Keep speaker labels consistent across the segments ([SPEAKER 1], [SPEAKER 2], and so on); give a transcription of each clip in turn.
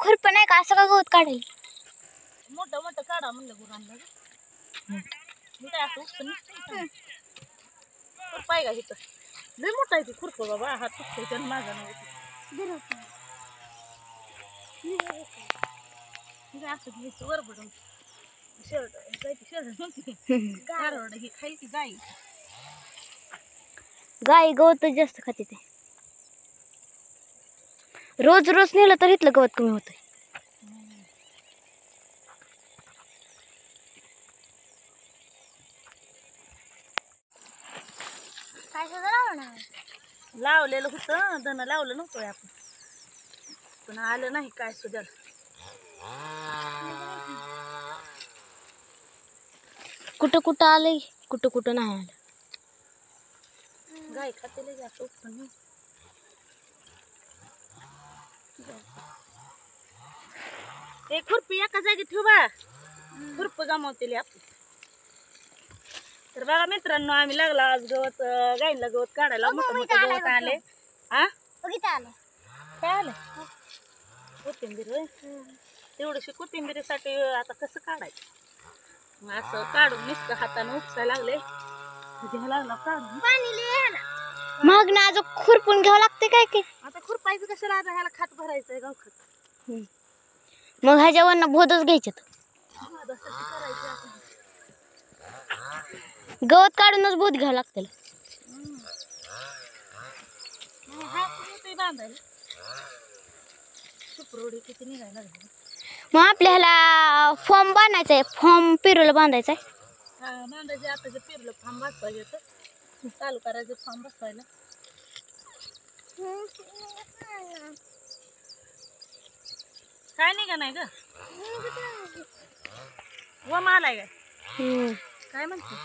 [SPEAKER 1] खुरपं नाही का असं का गवत काढेल
[SPEAKER 2] मोठं मोठं काढा म्हणलं गुरांना मी काय असं उचल पाय का इथं लय मोठा आहे ती खुरप बाबा हात तुटतोय त्यानं माझा नव्हतं काय असं घ्यायचं वरबडून शर्ट शर्ट म्हणते गारवड ही खायची गाई
[SPEAKER 1] गाई गवत जास्त खाते ते रोज रोज नेलं तर इथलं गवत कमी होतंय काय सुद्धा
[SPEAKER 2] लावलेलं होतं धन लावलं नव्हतं आपण पण आलं नाही काय सुद्धा
[SPEAKER 1] कुठं कुठं आलंय कुठं कुठं नाही आलं
[SPEAKER 2] गाय खातेले जास्त उत्पन्न एक खुरपी एका जागी ठेवा खुरप जमावतेली आपण तर बघा मित्रांनो आम्ही लागला आज गवत गायला गवत काढायला मोठं मोठं गवत आले हा
[SPEAKER 1] बघितलं आलं
[SPEAKER 2] काय आलं कोथिंबीर होय तेवढीशी कोथिंबीरीसाठी आता कसं काढायचं मग असं काढून नुसतं हाताने उपसायला लागले घ्यायला लागला काढून
[SPEAKER 1] मग ना अजून खुरपून घ्यावं लागते काय की
[SPEAKER 2] आता खुरपायचं कशाला आता ह्याला खात भरायचंय गाव खत
[SPEAKER 1] मग ह्याच्यावरनं भोदच घ्यायचे
[SPEAKER 2] करायचं आपण
[SPEAKER 1] गवत काढूनच भोत घ्यावं लागतं
[SPEAKER 2] बांधायला सुपरोडी किती निघायला
[SPEAKER 1] मग आपल्या ह्याला फॉर्म बांधायचा आहे फॉर्म पेरूला बांधायचा आहे
[SPEAKER 2] हा बांधायचे आता जे पेरलं फार्म बसवायचे तर चालू करायचं फार्म बसवायला काय निघा नाही ग व मालाय काय काय म्हणते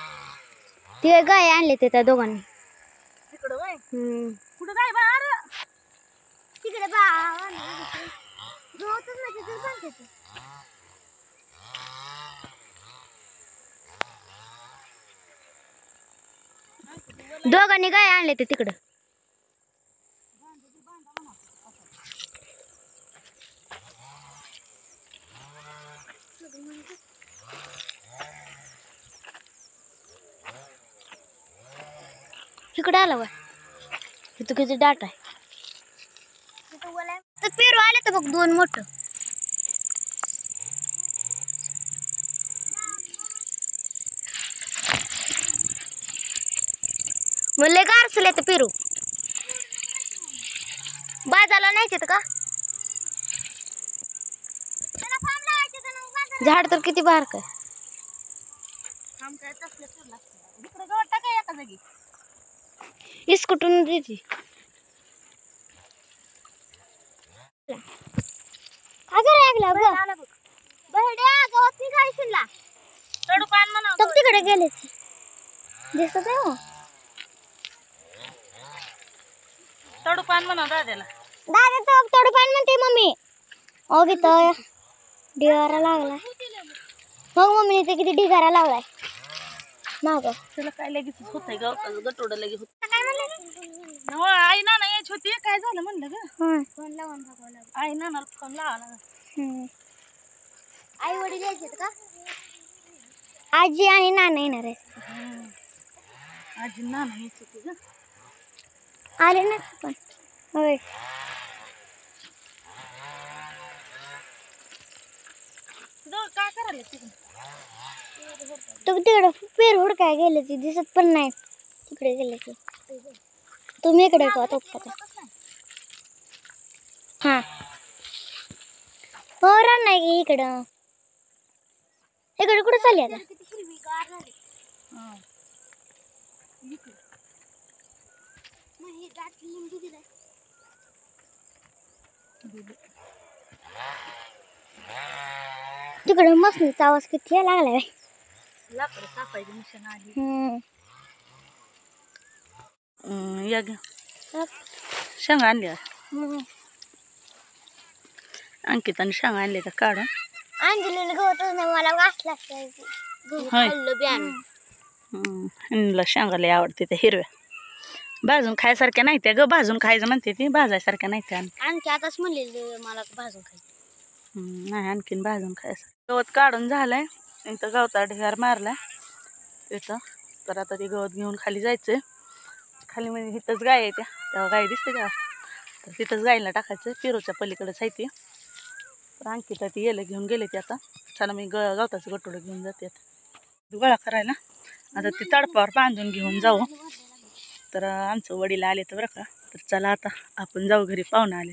[SPEAKER 1] ते गाय आणले ते त्या दोघांनी
[SPEAKER 2] तिकडं वय कुठं काय बा अरे
[SPEAKER 1] तिकडे दोघांनी गाय आणले ते तिकडं इकडे आला बा इथं किती डाटा आहे तर पेरू आले तर बघ दोन मोठं म्हणले गारसले तर पेरू बाजारला न्यायचे का झाड तर किती बारक आहे
[SPEAKER 2] काम काय तसलं फिरला इकडे गवत टाकाय एका जागी
[SPEAKER 1] इस्कुटून देते
[SPEAKER 2] तडू पान म्हणा
[SPEAKER 1] तिकडे गेले दिसत आहे हो
[SPEAKER 2] तडू पान म्हणा दाद्याला
[SPEAKER 1] दादा तो तोड पान म्हणते मम्मी ओ तर ढिगारा लागलाय मग मम्मीने ते किती ढिगारा लावलाय माग
[SPEAKER 2] तुला काय लगेच होतंय गाव गटोडं लगेच होत आई नाना यायची होती काय झालं म्हणलं ग
[SPEAKER 1] फोन लावून
[SPEAKER 2] आई नानाला फोन लावा
[SPEAKER 1] आई वडील यायचे का आजी आणि नाना येणार आहे
[SPEAKER 2] आजी नाना यायची होती ग
[SPEAKER 1] आले ना पण होय
[SPEAKER 2] काय करायला तिकडे
[SPEAKER 1] तू तिकडे पेर हुडकाय गेले ती दिसत पण नाही तिकडे गेले की तुम्ही इकडे का तो हा हो नाही की इकडं इकडे कुठे चालली आता तिकडे मसनीचा आवाज किती लागलाय
[SPEAKER 2] लाकडं कापायची मिशन आली या घ्या शेंगा आणल्या अंकिताने शेंगा आणले तर काढून
[SPEAKER 1] अंजलीने गवतच नाही मला वाचला खाल्लं बियाणं
[SPEAKER 2] ह्यांना शेंगा लय आवडते त्या हिरव्या भाजून खायसारख्या नाही त्या ग भाजून खायचं म्हणते ती भाजायसारख्या नाही त्या
[SPEAKER 1] आणखी आताच म्हणले मला भाजून खायचं
[SPEAKER 2] नाही आणखीन भाजून खायचं. गवत काढून झालंय, इथं गवता ढेगार मारलाय तिथं. तर आता ते गवत घेऊन खाली जायचंय. खाली म्हणजे इथंच गाय आहे तेव्हा गाय दिसते तेव्हा, तर तिथंच गायला टाकायचं. पिरूच्या पलीकडेच आहे ती. तर अंकिता ती येलं घेऊन गेले ते आता. चला मी गवताचं गटोडं घेऊन जाते आता गोळा करायला. आता ती तडपावर बांधून घेऊन जाऊ. तर आमचं वडील आले तर बरं का. तर चला आता आपण जाऊ घरी, पाहुणं आले.